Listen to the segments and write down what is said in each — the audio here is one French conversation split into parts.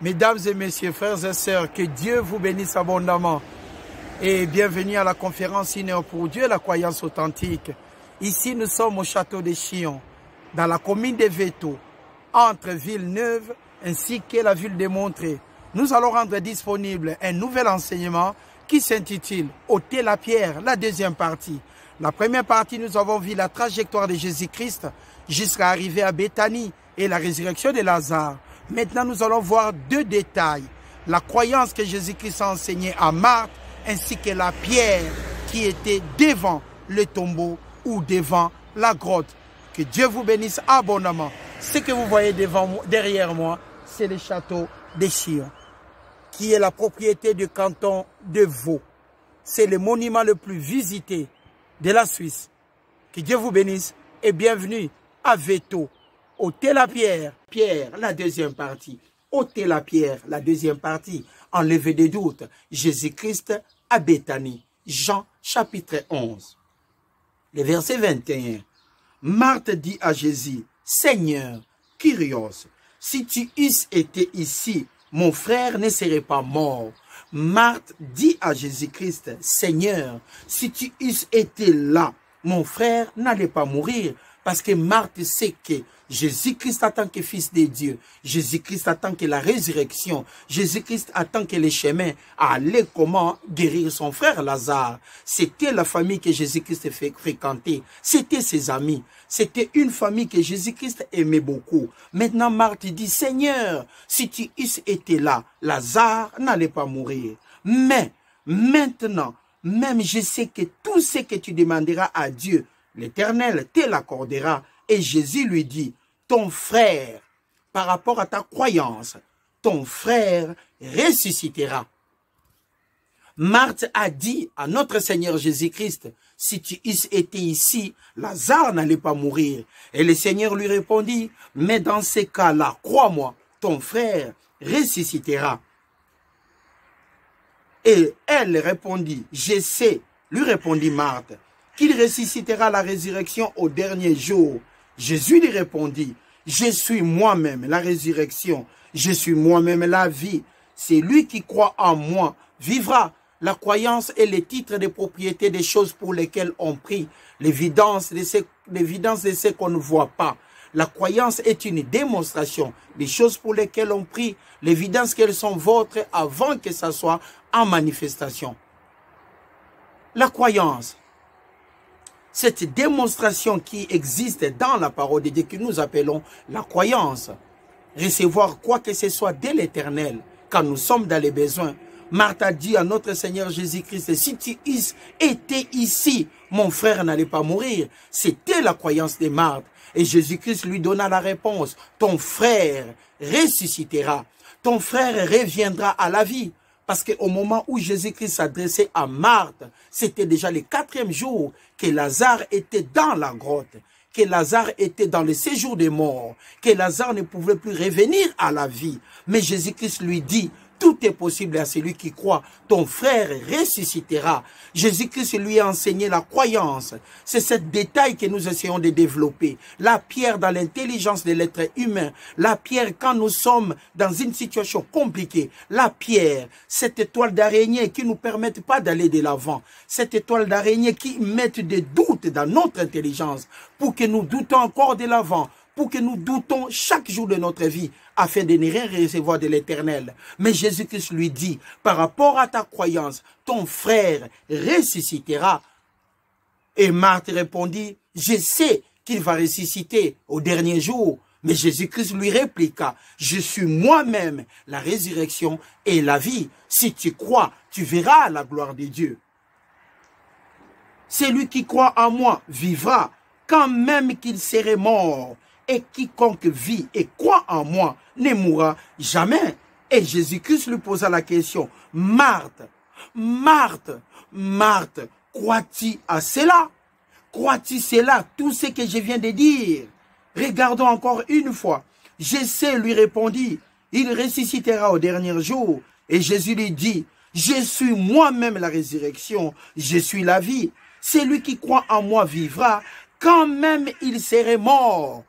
Mesdames et messieurs, frères et sœurs, que Dieu vous bénisse abondamment. Et bienvenue à la conférence Une heure pour Dieu, la croyance authentique. Ici, nous sommes au château de Chillon, dans la commune de Véto, entre Villeneuve ainsi que la ville de Montré. Nous allons rendre disponible un nouvel enseignement qui s'intitule « Ôter la pierre », la deuxième partie. La première partie, nous avons vu la trajectoire de Jésus-Christ jusqu'à arriver à Béthanie et la résurrection de Lazare. Maintenant, nous allons voir deux détails. La croyance que Jésus-Christ a enseignée à Marthe, ainsi que la pierre qui était devant le tombeau ou devant la grotte. Que Dieu vous bénisse abondamment. Ce que vous voyez derrière moi, c'est le château de Chillon, qui est la propriété du canton de Vaud. C'est le monument le plus visité de la Suisse. Que Dieu vous bénisse et bienvenue à Véto. Ôter la pierre, la deuxième partie. Ôter la pierre, la deuxième partie. Enlever des doutes. Jésus-Christ à Béthanie. Jean chapitre 11. Le verset 21. Marthe dit à Jésus, Seigneur, Kyrios, si tu eusses été ici, mon frère ne serait pas mort. Marthe dit à Jésus-Christ, Seigneur, si tu eusses été là, mon frère n'allait pas mourir. Parce que Marthe sait que Jésus-Christ attend que Fils de Dieu, Jésus-Christ attend que la résurrection, Jésus-Christ attend que le chemin allait comment guérir son frère Lazare. C'était la famille que Jésus-Christ fréquentait, c'était ses amis, c'était une famille que Jésus-Christ aimait beaucoup. Maintenant Marthe dit, Seigneur, si tu eusses été là, Lazare n'allait pas mourir. Mais maintenant, même je sais que tout ce que tu demanderas à Dieu, l'Éternel te l'accordera. Et Jésus lui dit, ton frère, par rapport à ta croyance, ton frère ressuscitera. Marthe a dit à notre Seigneur Jésus-Christ, si tu eusses été ici, Lazare n'allait pas mourir. Et le Seigneur lui répondit, mais dans ces cas-là, crois-moi, ton frère ressuscitera. Et elle répondit, je sais, lui répondit Marthe, qu'il ressuscitera à la résurrection au dernier jour. Jésus lui répondit, je suis moi-même la résurrection, je suis moi-même la vie. C'est lui qui croit en moi vivra. La croyance est le titre de propriété des choses pour lesquelles on prie, l'évidence de ce qu'on ne voit pas. La croyance est une démonstration des choses pour lesquelles on prie, l'évidence qu'elles sont vôtres avant que ça soit en manifestation. La croyance, cette démonstration qui existe dans la parole de Dieu que nous appelons la croyance. Recevoir quoi que ce soit de l'Éternel quand nous sommes dans les besoins. Marthe a dit à notre Seigneur Jésus-Christ, si tu étais ici, mon frère n'allait pas mourir. C'était la croyance de Marthe. Et Jésus-Christ lui donna la réponse, ton frère ressuscitera. Ton frère reviendra à la vie. Parce qu'au moment où Jésus-Christ s'adressait à Marthe, c'était déjà le 4e jour que Lazare était dans la grotte, que Lazare était dans le séjour des morts, que Lazare ne pouvait plus revenir à la vie. Mais Jésus-Christ lui dit, tout est possible à celui qui croit. Ton frère ressuscitera. Jésus-Christ lui a enseigné la croyance. C'est ce détail que nous essayons de développer. La pierre dans l'intelligence de l'être humain. La pierre quand nous sommes dans une situation compliquée. La pierre, cette étoile d'araignée qui ne nous permet pas d'aller de l'avant. Cette étoile d'araignée qui met des doutes dans notre intelligence pour que nous doutons encore de l'avant. Pour que nous doutons chaque jour de notre vie, afin de ne rien recevoir de l'Éternel. Mais Jésus-Christ lui dit, par rapport à ta croyance, ton frère ressuscitera. Et Marthe répondit, je sais qu'il va ressusciter au dernier jour. Mais Jésus-Christ lui répliqua, je suis moi-même la résurrection et la vie. Si tu crois, tu verras la gloire de Dieu. Celui qui croit en moi vivra, quand même qu'il serait mort. Et quiconque vit et croit en moi ne mourra jamais. Et Jésus-Christ lui posa la question, Marthe, Marthe, Marthe, crois-tu à cela? Crois-tu cela, tout ce que je viens de dire? Regardons encore une fois. Jésus lui répondit, il ressuscitera au dernier jour. Et Jésus lui dit, je suis moi-même la résurrection, je suis la vie. Celui qui croit en moi vivra, quand même il serait mort.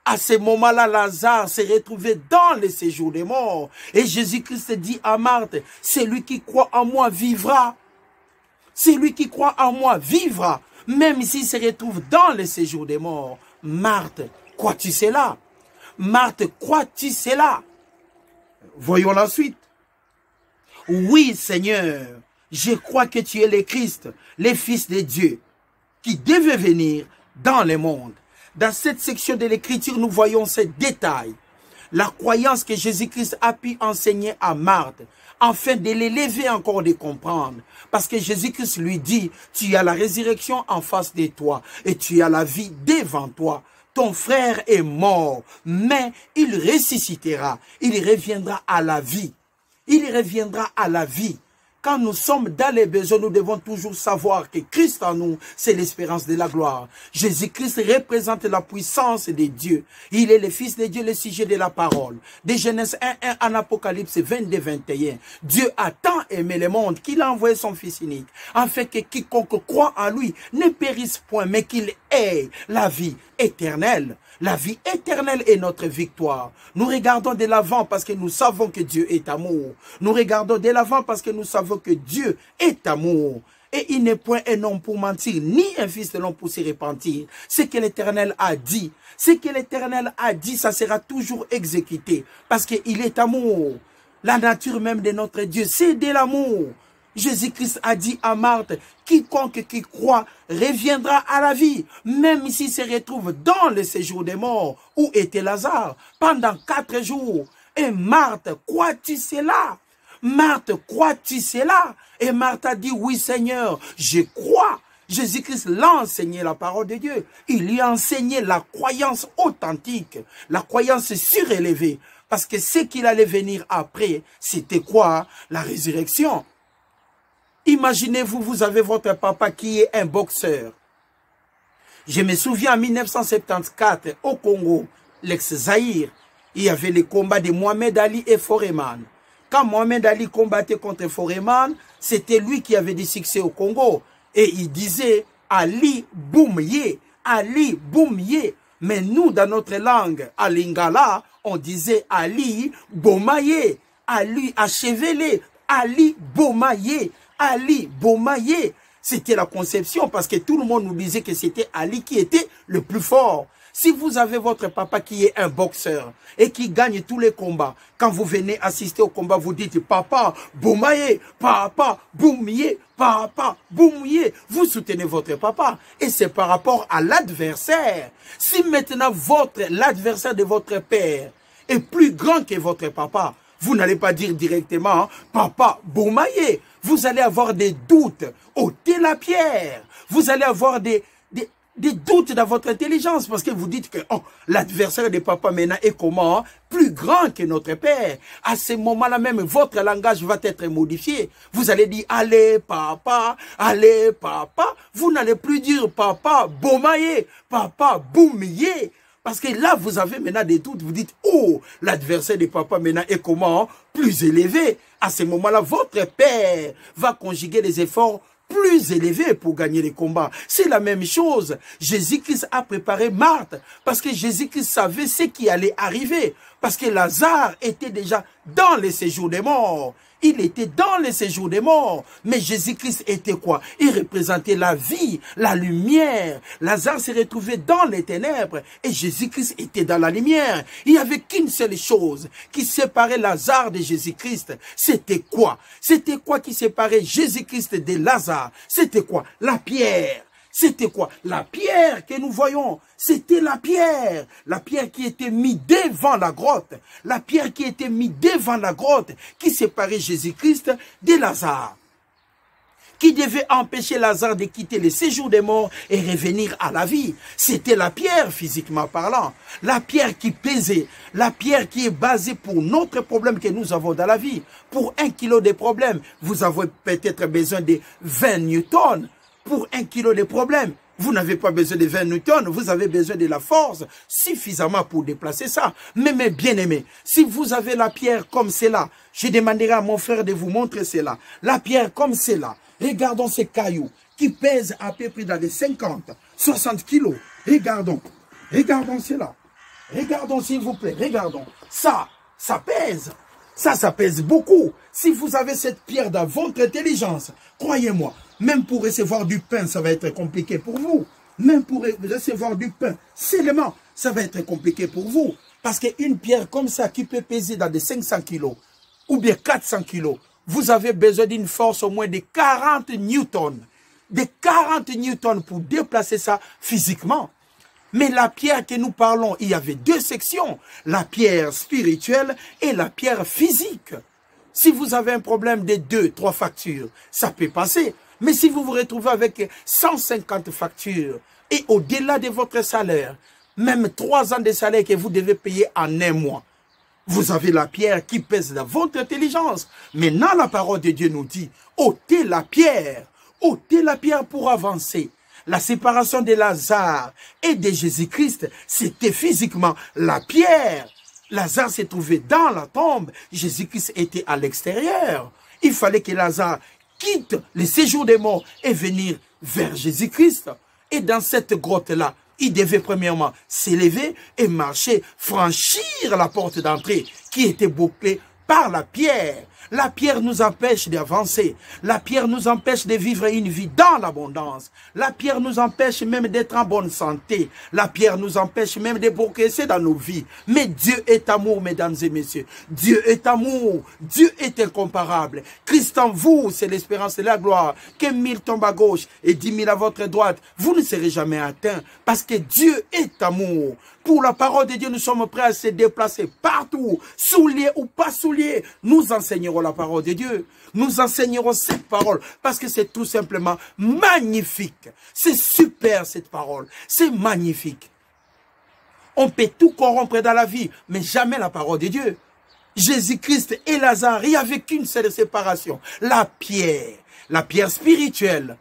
À ce moment-là, Lazare s'est retrouvé dans le séjour des morts. Et Jésus-Christ dit à Marthe, celui qui croit en moi vivra. Celui qui croit en moi vivra, même s'il se retrouve dans le séjour des morts. Marthe, crois-tu cela? Marthe, crois-tu cela? Voyons la suite. Oui, Seigneur, je crois que tu es le Christ, le Fils de Dieu, qui devait venir dans le monde. Dans cette section de l'Écriture, nous voyons ces détails. La croyance que Jésus-Christ a pu enseigner à Marthe, afin de l'élever encore de comprendre. Parce que Jésus-Christ lui dit, tu as la résurrection en face de toi et tu as la vie devant toi. Ton frère est mort, mais il ressuscitera. Il reviendra à la vie. Il reviendra à la vie. Quand nous sommes dans les besoins, nous devons toujours savoir que Christ en nous, c'est l'espérance de la gloire. Jésus-Christ représente la puissance de Dieu. Il est le Fils de Dieu, le sujet de la parole. De Genèse 1:1 en Apocalypse 22:21. Dieu a tant aimé le monde qu'il a envoyé son Fils unique, afin que quiconque croit en lui ne périsse point, mais qu'il ait la vie éternelle. La vie éternelle est notre victoire. Nous regardons de l'avant parce que nous savons que Dieu est amour. Nous regardons de l'avant parce que nous savons que Dieu est amour. Et il n'est point un homme pour mentir, ni un fils de l'homme pour se repentir. Ce que l'Éternel a dit, ça sera toujours exécuté. Parce qu'il est amour. La nature même de notre Dieu, c'est de l'amour. Jésus-Christ a dit à Marthe, quiconque qui croit reviendra à la vie, même s'il se retrouve dans le séjour des morts, où était Lazare, pendant 4 jours. Et Marthe, crois-tu cela? Marthe, crois-tu cela? Et Marthe a dit, oui Seigneur, je crois. Jésus-Christ l'a enseigné la parole de Dieu. Il lui a enseigné la croyance authentique, la croyance surélevée. Parce que ce qu'il allait venir après, c'était quoi? La résurrection. Imaginez-vous, vous avez votre papa qui est un boxeur. Je me souviens en 1974, au Congo, l'ex-Zaïre, il y avait le combat de Mohamed Ali et Foreman. Quand Mohamed Ali combattait contre Foreman, c'était lui qui avait du succès au Congo. Et il disait Ali Boumye, Ali Boumye. Mais nous, dans notre langue, à Lingala, on disait Ali Bomaye, Ali Achevelé, Ali Bomaye. Ali Bomaye, c'était la conception parce que tout le monde nous disait que c'était Ali qui était le plus fort. Si vous avez votre papa qui est un boxeur et qui gagne tous les combats, quand vous venez assister au combat, vous dites papa Bomaye, papa Boumye, papa Boumye. Vous soutenez votre papa et c'est par rapport à l'adversaire. Si maintenant l'adversaire de votre père est plus grand que votre papa, vous n'allez pas dire directement papa Bomaye. Vous allez avoir des doutes. Ôtez la pierre. Vous allez avoir des doutes dans votre intelligence parce que vous dites que l'adversaire de papa maintenant est comment? Plus grand que notre père. À ce moment-là même, votre langage va être modifié. Vous allez dire, allez papa, allez papa. Vous n'allez plus dire papa Bomaye, papa Boumye. Parce que là, vous avez maintenant des doutes. Vous dites, oh, l'adversaire de papa maintenant est comment? Plus élevé. À ce moment-là, votre père va conjuguer des efforts plus élevés pour gagner les combats. C'est la même chose. Jésus-Christ a préparé Marthe parce que Jésus-Christ savait ce qui allait arriver. Parce que Lazare était déjà dans le séjour des morts. Il était dans le séjour des morts. Mais Jésus-Christ était quoi? Il représentait la vie, la lumière. Lazare s'est retrouvé dans les ténèbres et Jésus-Christ était dans la lumière. Il n'y avait qu'une seule chose qui séparait Lazare de Jésus-Christ. C'était quoi? C'était quoi qui séparait Jésus-Christ de Lazare? C'était quoi? La pierre. C'était quoi? La pierre que nous voyons. C'était la pierre qui était mise devant la grotte. La pierre qui était mise devant la grotte qui séparait Jésus-Christ de Lazare. Qui devait empêcher Lazare de quitter le séjour des morts et revenir à la vie. C'était la pierre, physiquement parlant. La pierre qui pesait. La pierre qui est basée pour notre problème que nous avons dans la vie. Pour 1 kilo de problème, vous avez peut-être besoin de 20 newtons. Pour 1 kilo de problème, vous n'avez pas besoin de 20 newtons, vous avez besoin de la force suffisamment pour déplacer ça. Mais mes bien-aimés, si vous avez la pierre comme cela, je demanderai à mon frère de vous montrer cela. La pierre comme cela, regardons ces cailloux qui pèsent à peu près dans les 50, 60 kilos. Regardons cela. Regardons s'il vous plaît, regardons. Ça pèse. Ça pèse beaucoup. Si vous avez cette pierre dans votre intelligence, croyez-moi, même pour recevoir du pain, ça va être compliqué pour vous. Même pour recevoir du pain, seulement, ça va être compliqué pour vous. Parce qu'une pierre comme ça qui peut peser dans des 500 kilos ou bien 400 kilos, vous avez besoin d'une force au moins de 40 newtons. De 40 newtons pour déplacer ça physiquement. Mais la pierre que nous parlons, il y avait deux sections. La pierre spirituelle et la pierre physique. Si vous avez un problème de 2, 3 factures, ça peut passer. Mais si vous vous retrouvez avec 150 factures et au-delà de votre salaire, même 3 ans de salaire que vous devez payer en un mois, vous avez la pierre qui pèse dans votre intelligence. Maintenant, la parole de Dieu nous dit, ôtez la pierre pour avancer. La séparation de Lazare et de Jésus-Christ, c'était physiquement la pierre. Lazare s'est trouvé dans la tombe, Jésus-Christ était à l'extérieur. Il fallait que Lazare quitte le séjour des morts et venir vers Jésus-Christ. Et dans cette grotte-là, il devait premièrement s'élever et marcher, franchir la porte d'entrée qui était bouclée par la pierre. La pierre nous empêche d'avancer. La pierre nous empêche de vivre une vie dans l'abondance. La pierre nous empêche même d'être en bonne santé. La pierre nous empêche même de progresser dans nos vies. Mais Dieu est amour, mesdames et messieurs. Dieu est amour. Dieu est incomparable. Christ en vous, c'est l'espérance et la gloire. Que 1000 tombent à gauche et 10 000 à votre droite, vous ne serez jamais atteints. Parce que Dieu est amour. Pour la parole de Dieu, nous sommes prêts à se déplacer partout, souliers ou pas souliers. Nous enseignerons la parole de Dieu. Nous enseignerons cette parole parce que c'est tout simplement magnifique. C'est super cette parole. C'est magnifique. On peut tout corrompre dans la vie, mais jamais la parole de Dieu. Jésus-Christ et Lazare, il n'y avait qu'une seule séparation. La pierre spirituelle.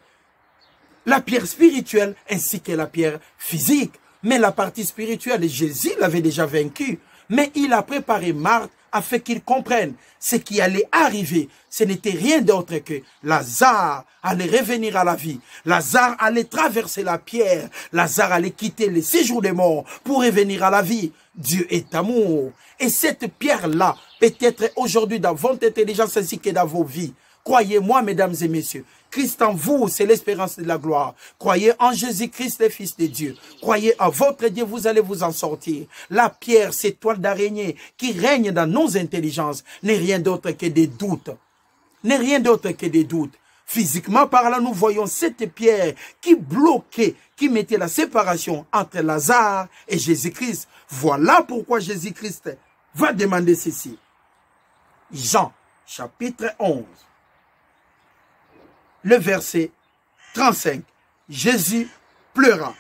La pierre spirituelle ainsi que la pierre physique. Mais la partie spirituelle, Jésus l'avait déjà vaincu. Mais il a préparé Marthe afin qu'il comprenne ce qui allait arriver. Ce n'était rien d'autre que Lazare allait revenir à la vie. Lazare allait traverser la pierre. Lazare allait quitter le séjour des morts pour revenir à la vie. Dieu est amour. Et cette pierre-là peut être aujourd'hui dans votre intelligence ainsi que dans vos vies. Croyez-moi, mesdames et messieurs, Christ en vous, c'est l'espérance de la gloire. Croyez en Jésus-Christ, le Fils de Dieu. Croyez en votre Dieu, vous allez vous en sortir. La pierre, cette toile d'araignée qui règne dans nos intelligences, n'est rien d'autre que des doutes. N'est rien d'autre que des doutes. Physiquement parlant, nous voyons cette pierre qui bloquait, qui mettait la séparation entre Lazare et Jésus-Christ. Voilà pourquoi Jésus-Christ va demander ceci. Jean, chapitre 11. Le verset 35. Jésus pleura.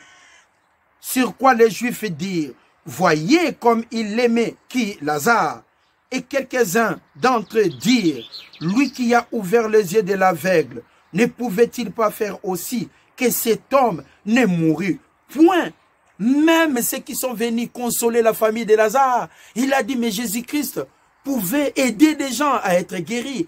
Sur quoi les Juifs dirent, voyez comme il l'aimait, qui, Lazare. Et quelques-uns d'entre eux dirent, lui qui a ouvert les yeux de l'aveugle, ne pouvait-il pas faire aussi que cet homme ne mourût? Point. Même ceux qui sont venus consoler la famille de Lazare, il a dit, mais Jésus-Christ pouvait aider des gens à être guéris.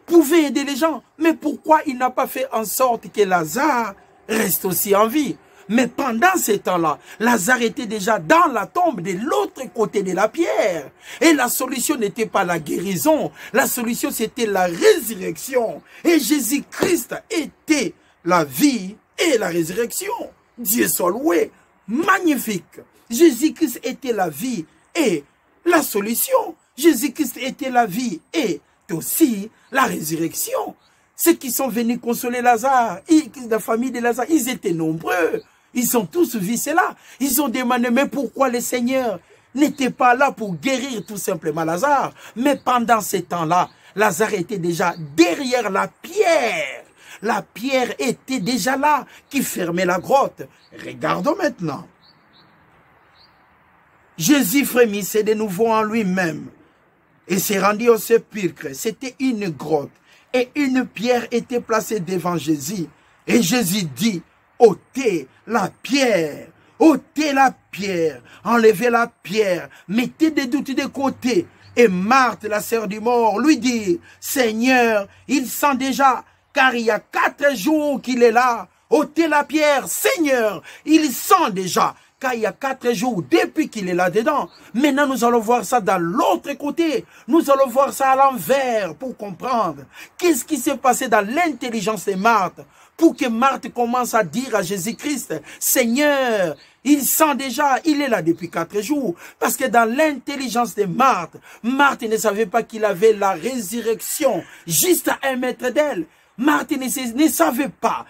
Pouvait aider les gens. Mais pourquoi il n'a pas fait en sorte que Lazare reste aussi en vie? Mais pendant ce temps-là, Lazare était déjà dans la tombe de l'autre côté de la pierre. Et la solution n'était pas la guérison. La solution, c'était la résurrection. Et Jésus-Christ était la vie et la résurrection. Dieu soit loué. Magnifique. Jésus-Christ était la vie et la solution. Jésus-Christ était la vie et aussi la résurrection. Ceux qui sont venus consoler Lazare, la famille de Lazare, ils étaient nombreux. Ils ont tous vu cela. Ils ont demandé, mais pourquoi le Seigneur n'était pas là pour guérir tout simplement Lazare? Mais pendant ce temps-là, Lazare était déjà derrière la pierre. La pierre était déjà là, qui fermait la grotte. Regardons maintenant. Jésus frémissait de nouveau en lui-même et s'est rendu au sépulcre. C'était une grotte et une pierre était placée devant Jésus. Et Jésus dit, ôtez la pierre, enlevez la pierre, mettez des doutes de côté. Et Marthe, la sœur du mort, lui dit, Seigneur, il sent déjà, car il y a 4 jours qu'il est là. Ôtez la pierre, Seigneur, il sent déjà, car il y a 4 jours depuis qu'il est là-dedans. Maintenant, nous allons voir ça dans l'autre côté. Nous allons voir ça à l'envers pour comprendre. Qu'est-ce qui s'est passé dans l'intelligence de Marthe pour que Marthe commence à dire à Jésus-Christ, Seigneur, il sent déjà, il est là depuis 4 jours. Parce que dans l'intelligence de Marthe, Marthe ne savait pas qu'il avait la résurrection juste à 1 mètre d'elle. Marthe ne savait pas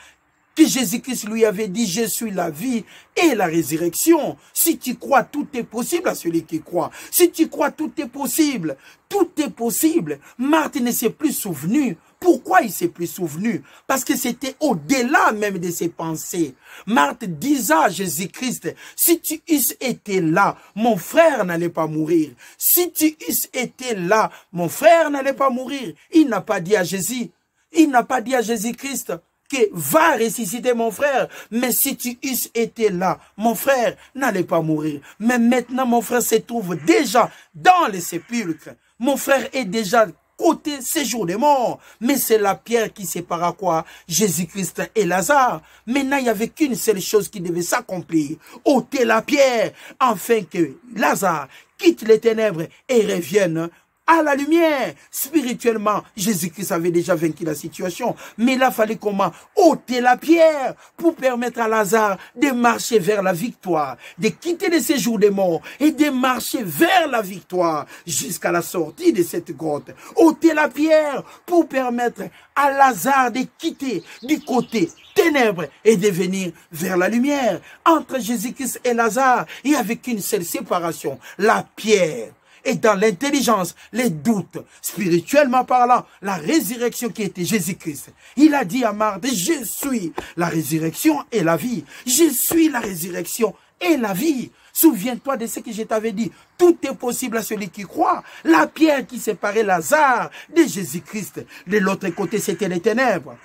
que Jésus-Christ lui avait dit, je suis la vie et la résurrection. Si tu crois, tout est possible à celui qui croit. Si tu crois, tout est possible. Tout est possible. Marthe ne s'est plus souvenu. Pourquoi il s'est plus souvenu? Parce que c'était au-delà même de ses pensées. Marthe disait à Jésus-Christ, si tu eusses été là, mon frère n'allait pas mourir. Si tu eusses été là, mon frère n'allait pas mourir. Il n'a pas dit à Jésus, il n'a pas dit à Jésus-Christ que va ressusciter mon frère. Mais si tu eusses été là, mon frère n'allait pas mourir. Mais maintenant, mon frère se trouve déjà dans le sépulcre. Mon frère est déjà côté séjour des morts. Mais c'est la pierre qui sépara quoi? Jésus-Christ et Lazare. Maintenant, il n'y avait qu'une seule chose qui devait s'accomplir. Ôter la pierre, afin que Lazare quitte les ténèbres et revienne à la lumière. Spirituellement, Jésus-Christ avait déjà vaincu la situation. Mais il a fallu comment? Ôter la pierre pour permettre à Lazare de marcher vers la victoire, de quitter le séjour des morts et de marcher vers la victoire jusqu'à la sortie de cette grotte. Ôter la pierre pour permettre à Lazare de quitter du côté ténèbres et de venir vers la lumière. Entre Jésus-Christ et Lazare, il n'y avait qu'une seule séparation, la pierre. Et dans l'intelligence, les doutes, spirituellement parlant, la résurrection qui était Jésus-Christ. Il a dit à Marthe, je suis la résurrection et la vie. Je suis la résurrection et la vie. Souviens-toi de ce que je t'avais dit. Tout est possible à celui qui croit. La pierre qui séparait Lazare de Jésus-Christ. De l'autre côté, c'était les ténèbres.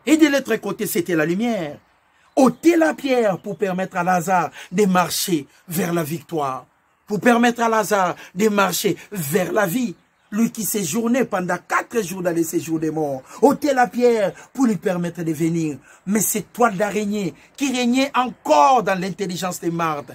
Et de l'autre côté, c'était la lumière. Ôter la pierre pour permettre à Lazare de marcher vers la victoire. Pour permettre à Lazare de marcher vers la vie. Lui qui séjournait pendant 4 jours dans les séjours des morts. Ôter la pierre pour lui permettre de venir. Mais cette toile d'araignée qui régnait encore dans l'intelligence de Marthe.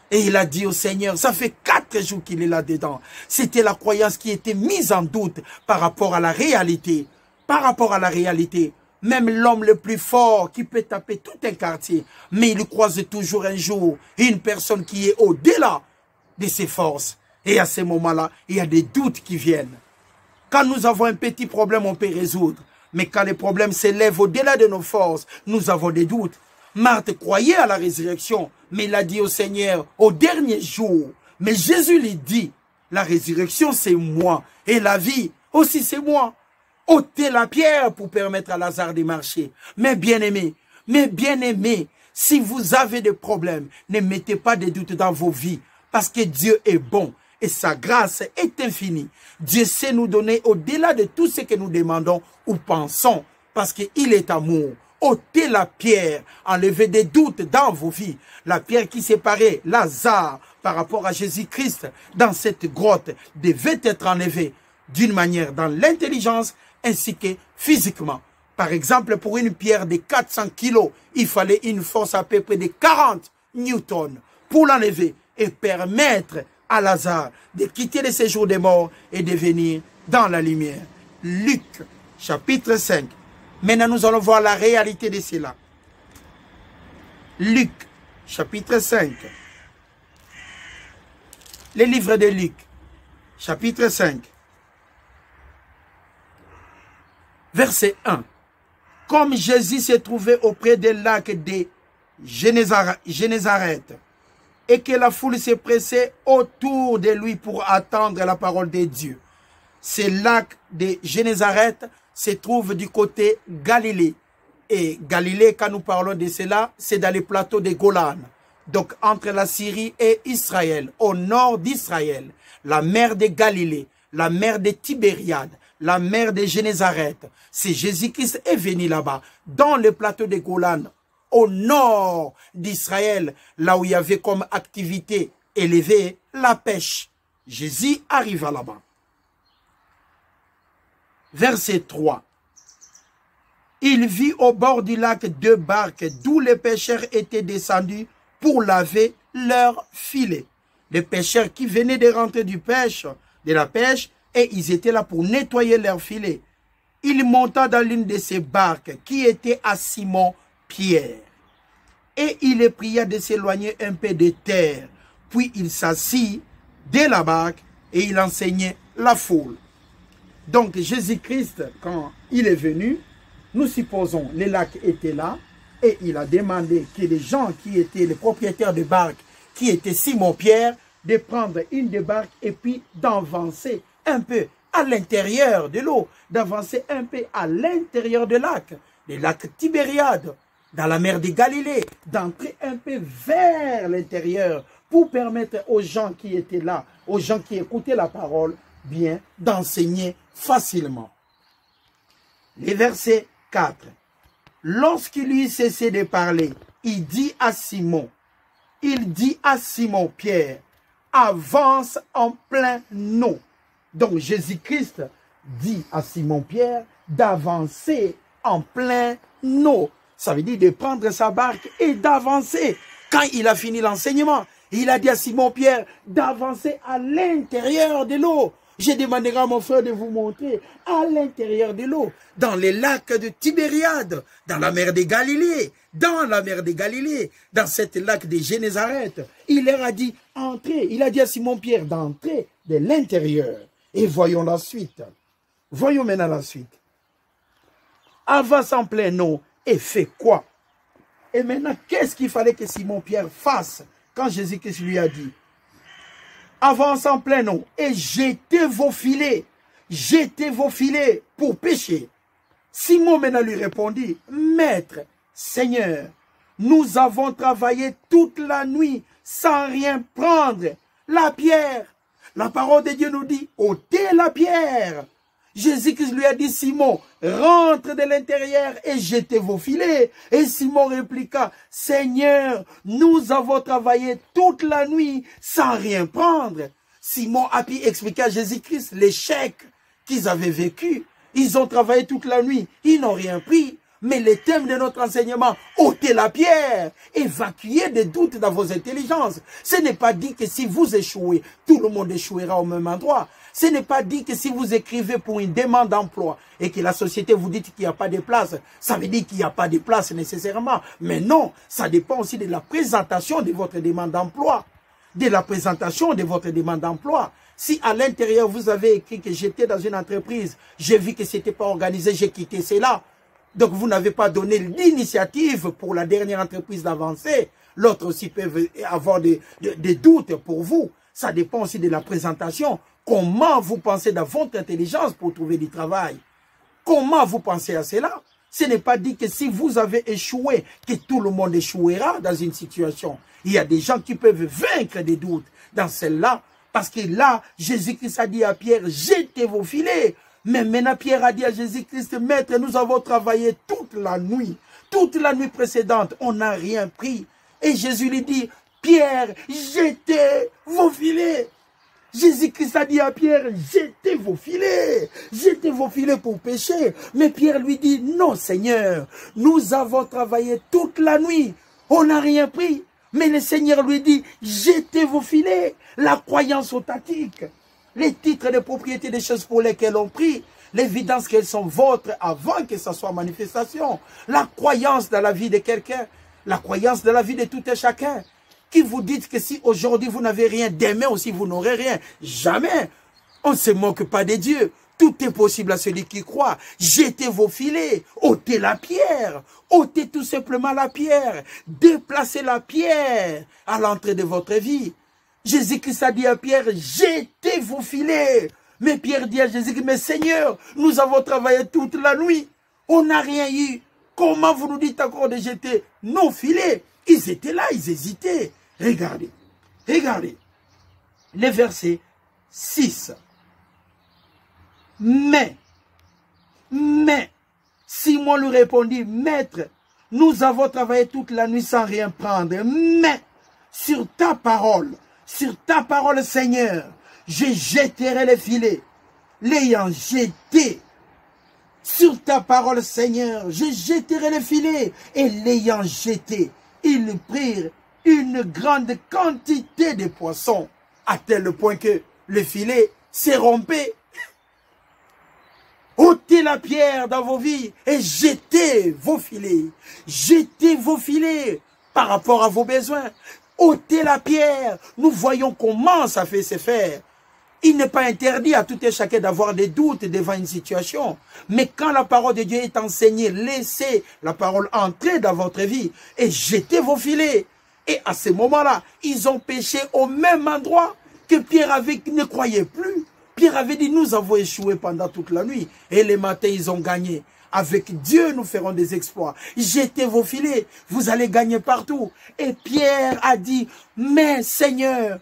Et il a dit au Seigneur, ça fait 4 jours qu'il est là-dedans. C'était la croyance qui était mise en doute par rapport à la réalité. Par rapport à la réalité. Même l'homme le plus fort qui peut taper tout un quartier. Mais il croise toujours un jour une personne qui est au-delà de ses forces. Et à ce moment-là, il y a des doutes qui viennent. Quand nous avons un petit problème, on peut résoudre. Mais quand les problèmes s'élèvent au-delà de nos forces, nous avons des doutes. Marthe croyait à la résurrection, mais il a dit au Seigneur, au dernier jour, mais Jésus lui dit, la résurrection c'est moi, et la vie aussi c'est moi. Ôtez la pierre pour permettre à Lazare de marcher. Mais bien aimé, si vous avez des problèmes, ne mettez pas de doutes dans vos vies. Parce que Dieu est bon et sa grâce est infinie. Dieu sait nous donner au-delà de tout ce que nous demandons ou pensons. Parce qu'il est amour. Ôtez la pierre, enlevez des doutes dans vos vies. La pierre qui séparait Lazare par rapport à Jésus-Christ dans cette grotte devait être enlevée d'une manière dans l'intelligence ainsi que physiquement. Par exemple, pour une pierre de 400 kilos, il fallait une force à peu près de 40 newtons pour l'enlever et permettre à Lazare de quitter le séjour des morts et de venir dans la lumière. Luc, chapitre 5. Maintenant, nous allons voir la réalité de cela. Luc, chapitre 5. Le livre de Luc, chapitre 5. Verset 1. Comme Jésus se trouvait auprès des lacs de Génézareth, et que la foule s'est pressée autour de lui pour attendre la parole de Dieu. Ce lac de Génézareth se trouve du côté Galilée. Et Galilée, quand nous parlons de cela, c'est dans les plateaux de Golan. Donc entre la Syrie et Israël, au nord d'Israël, la mer de Galilée, la mer de Tibériade, la mer de Génézareth. C'est Jésus-Christ est venu là-bas, dans le plateau de Golan, au nord d'Israël, là où il y avait comme activité élevée la pêche. Jésus arriva là-bas. Verset 3. il vit au bord du lac 2 barques d'où les pêcheurs étaient descendus pour laver leurs filets. Les pêcheurs qui venaient de rentrer de la pêche, et ils étaient là pour nettoyer leurs filets. Il monta dans l'une de ces barques qui était à Simon-Pierre. Et il les pria de s'éloigner un peu de terre. Puis il s'assit de la barque et il enseignait la foule. Donc Jésus-Christ, quand il est venu, nous supposons le lac était là et il a demandé que les gens qui étaient les propriétaires de barques, qui étaient Simon-Pierre, de prendre une des barques et puis d'avancer un peu à l'intérieur de l'eau, d'avancer un peu à l'intérieur du lac, le lac Tibériade, dans la mer de Galilée, d'entrer un peu vers l'intérieur pour permettre aux gens qui étaient là, aux gens qui écoutaient la parole, bien d'enseigner facilement. Les versets 4. Lorsqu'il eut cessé de parler, il dit à Simon Pierre, avance en plein eau. Donc Jésus-Christ dit à Simon-Pierre d'avancer en plein eau. Ça veut dire de prendre sa barque et d'avancer. Quand il a fini l'enseignement, il a dit à Simon-Pierre d'avancer à l'intérieur de l'eau. Je demanderai à mon frère de vous montrer à l'intérieur de l'eau, dans les lacs de Tibériade, dans la mer de Galilée, dans cette lac de Génézareth. Il leur a dit, entrez. Il a dit à Simon-Pierre d'entrer de l'intérieur. Et voyons la suite. Voyons maintenant la suite. Avance en plein eau et fait quoi? Et maintenant, qu'est-ce qu'il fallait que Simon-Pierre fasse quand Jésus-Christ lui a dit? Avance en plein eau et jetez vos filets pour pêcher. Simon maintenant lui répondit, Maître, Seigneur, nous avons travaillé toute la nuit sans rien prendre. La pierre, la parole de Dieu nous dit, ôtez la pierre. Jésus-Christ lui a dit, Simon, rentre de l'intérieur et jetez vos filets. Et Simon répliqua, Seigneur, nous avons travaillé toute la nuit sans rien prendre. Simon a pu expliquer à Jésus-Christ l'échec qu'ils avaient vécu. Ils ont travaillé toute la nuit, ils n'ont rien pris. Mais le thème de notre enseignement, ôtez la pierre, évacuez des doutes dans vos intelligences. Ce n'est pas dit que si vous échouez, tout le monde échouera au même endroit. Ce n'est pas dit que si vous écrivez pour une demande d'emploi et que la société vous dit qu'il n'y a pas de place, ça veut dire qu'il n'y a pas de place nécessairement. Mais non, ça dépend aussi de la présentation de votre demande d'emploi. Si à l'intérieur vous avez écrit que j'étais dans une entreprise, j'ai vu que ce n'était pas organisé, j'ai quitté cela. Donc vous n'avez pas donné l'initiative pour la dernière entreprise d'avancer. L'autre aussi peut avoir des doutes pour vous. Ça dépend aussi de la présentation. Comment vous pensez dans votre intelligence pour trouver du travail? Comment vous pensez à cela? Ce n'est pas dit que si vous avez échoué, que tout le monde échouera dans une situation. Il y a des gens qui peuvent vaincre des doutes dans celle-là. Parce que là, Jésus-Christ a dit à Pierre, jetez vos filets. Mais maintenant, Pierre a dit à Jésus-Christ, Maître, nous avons travaillé toute la nuit précédente, on n'a rien pris. Et Jésus lui dit, Pierre, jetez vos filets. Jésus-Christ a dit à Pierre, jetez vos filets pour pêcher. Mais Pierre lui dit, non Seigneur, nous avons travaillé toute la nuit, on n'a rien pris. Mais le Seigneur lui dit, jetez vos filets. La croyance authentique, les titres de propriété des choses pour lesquelles on prie, l'évidence qu'elles sont vôtres avant que ça soit manifestation. La croyance dans la vie de quelqu'un, la croyance dans la vie de tout un chacun. Qui vous dites que si aujourd'hui vous n'avez rien, demain aussi vous n'aurez rien. Jamais. On ne se moque pas de Dieu. Tout est possible à celui qui croit. Jetez vos filets, ôtez la pierre, ôtez tout simplement la pierre, déplacez la pierre à l'entrée de votre vie. Jésus-Christ a dit à Pierre, jetez vos filets. Mais Pierre dit à Jésus-Christ, mais Seigneur, nous avons travaillé toute la nuit, on n'a rien eu. Comment vous nous dites encore de jeter nos filets? Ils étaient là, ils hésitaient. Regardez, regardez, les versets 6. Mais, Simon lui répondit, Maître, nous avons travaillé toute la nuit sans rien prendre, mais sur ta parole, Seigneur, je jetterai les filets. L'ayant jeté, Sur ta parole, Seigneur, je jetterai les filets. Et l'ayant jeté, ils prirent une grande quantité de poissons, à tel point que le filet s'est rompu. Ôtez la pierre dans vos vies et jetez vos filets. Jetez vos filets par rapport à vos besoins. Ôtez la pierre. Nous voyons comment ça fait se faire. Il n'est pas interdit à tout et chacun d'avoir des doutes devant une situation. Mais quand la parole de Dieu est enseignée, laissez la parole entrer dans votre vie et jetez vos filets. Et à ce moment-là, ils ont péché au même endroit que Pierre ne croyait plus. Pierre avait dit, nous avons échoué pendant toute la nuit. Et le matin, ils ont gagné. Avec Dieu, nous ferons des exploits. Jetez vos filets, vous allez gagner partout. Et Pierre a dit, mais Seigneur,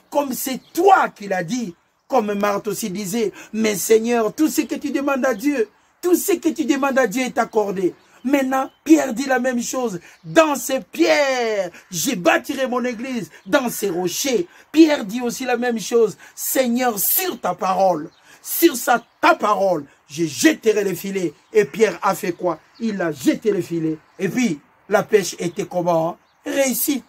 comme c'est toi qui l'as dit. Comme Marthe aussi disait, mais Seigneur, tout ce que tu demandes à Dieu, tout ce que tu demandes à Dieu est accordé. Maintenant, Pierre dit la même chose. Dans ces pierres, j'ai bâtirai mon église. Dans ces rochers, Pierre dit aussi la même chose. Seigneur, sur ta parole, ta parole, je jetterai les filets. Et Pierre a fait quoi? Il a jeté les filets. Et puis, la pêche était comment? Réussie.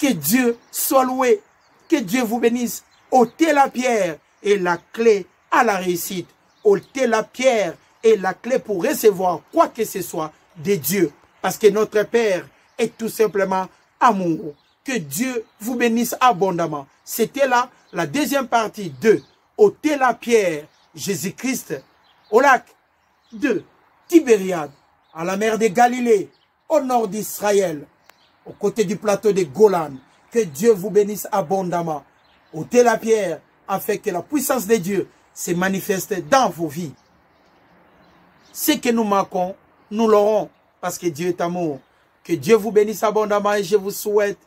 Que Dieu soit loué. Que Dieu vous bénisse. Ôtez la pierre et la clé à la réussite. Ôtez la pierre et la clé pour recevoir quoi que ce soit de Dieu. Parce que notre Père est tout simplement amour. Que Dieu vous bénisse abondamment. C'était là la deuxième partie de ôter la pierre, Jésus-Christ, au lac de Tibériade, à la mer de Galilée, au nord d'Israël, aux côtés du plateau de Golan. Que Dieu vous bénisse abondamment. Ôtez la pierre afin que la puissance de Dieu se manifeste dans vos vies. Ce que nous manquons, nous l'aurons parce que Dieu est amour. Que Dieu vous bénisse abondamment et je vous souhaite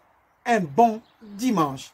un bon dimanche.